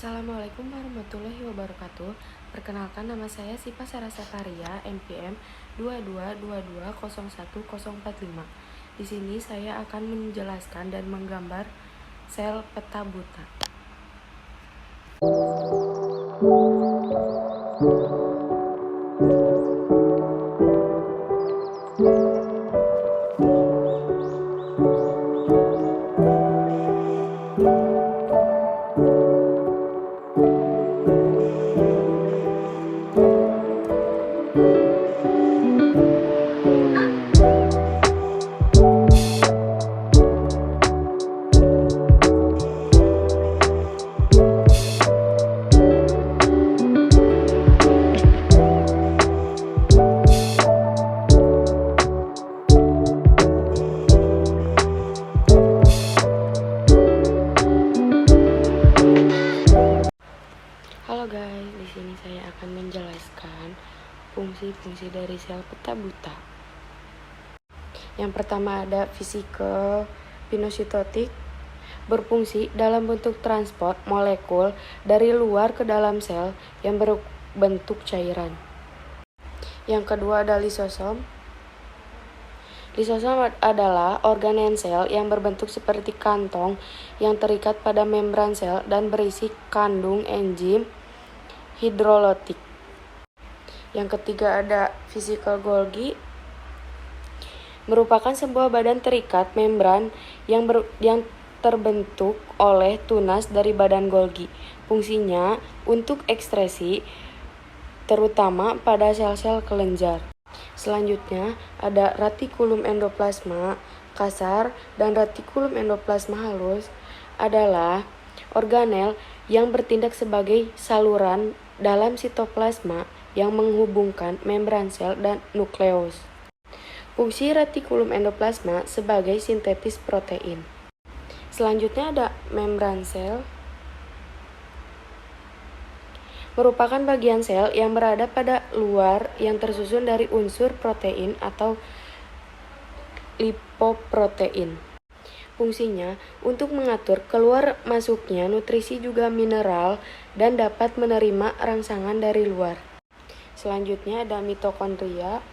Assalamualaikum warahmatullahi wabarakatuh. Perkenalkan, nama saya Sipa Sarasataria, NPM 2222010045. Di sini saya akan menjelaskan dan menggambar sel peta buta. Halo guys, di sini saya akan menjelaskan fungsi-fungsi dari sel peta buta. Yang pertama ada vesikel pinositotik, berfungsi dalam bentuk transport molekul dari luar ke dalam sel yang berbentuk cairan. Yang kedua ada lisosom. Lisosom adalah organel sel yang berbentuk seperti kantong yang terikat pada membran sel dan berisi kandung enzim hidrolitik. Yang ketiga ada vesikel Golgi, merupakan sebuah badan terikat membran yang terbentuk oleh tunas dari badan Golgi. Fungsinya untuk ekstresi, terutama pada sel-sel kelenjar. Selanjutnya ada retikulum endoplasma kasar dan retikulum endoplasma halus adalah organel yang bertindak sebagai saluran dalam sitoplasma yang menghubungkan membran sel dan nukleus. Fungsi retikulum endoplasma sebagai sintetis protein. Selanjutnya ada membran sel, merupakan bagian sel yang berada pada luar yang tersusun dari unsur protein atau lipoprotein. Fungsinya untuk mengatur keluar masuknya nutrisi juga mineral dan dapat menerima rangsangan dari luar. Selanjutnya ada mitokondria,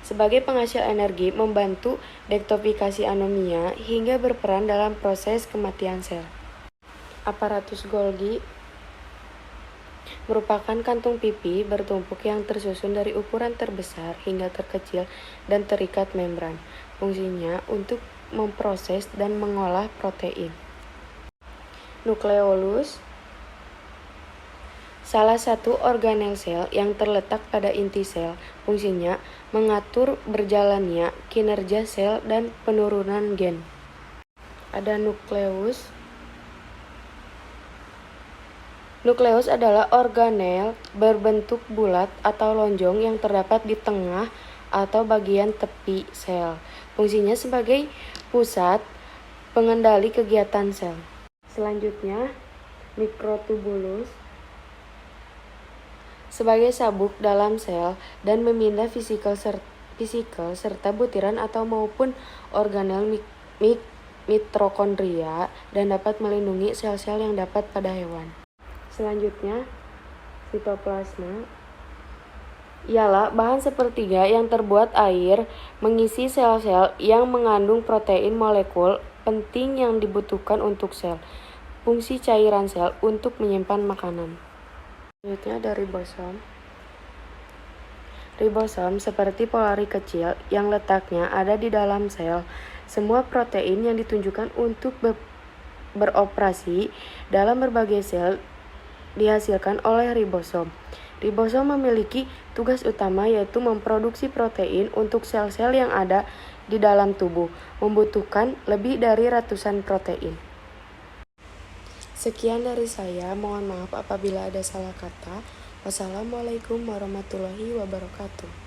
sebagai penghasil energi membantu detoksifikasi anomia hingga berperan dalam proses kematian sel. Aparatus Golgi merupakan kantung pipi bertumpuk yang tersusun dari ukuran terbesar hingga terkecil dan terikat membran. Fungsinya untuk memproses dan mengolah protein. Nukleolus, salah satu organel sel yang terletak pada inti sel. Fungsinya mengatur berjalannya kinerja sel dan penurunan gen. Ada nukleus. Nukleus adalah organel berbentuk bulat atau lonjong yang terdapat di tengah atau bagian tepi sel. Fungsinya sebagai pusat pengendali kegiatan sel. Selanjutnya, mikrotubulus sebagai sabuk dalam sel dan memindah vesikel serta butiran atau maupun organel mitokondria dan dapat melindungi sel-sel yang dapat pada hewan. Selanjutnya, sitoplasma ialah bahan sepertiga yang terbuat air mengisi sel-sel yang mengandung protein molekul penting yang dibutuhkan untuk sel. Fungsi cairan sel untuk menyimpan makanan. Selanjutnya ada ribosom. Ribosom seperti polari kecil yang letaknya ada di dalam sel. Semua protein yang ditunjukkan untuk beroperasi dalam berbagai sel dihasilkan oleh ribosom. Ribosom memiliki tugas utama yaitu memproduksi protein untuk sel-sel yang ada di dalam tubuh, membutuhkan lebih dari ratusan protein. Sekian dari saya, mohon maaf apabila ada salah kata. Wassalamualaikum warahmatullahi wabarakatuh.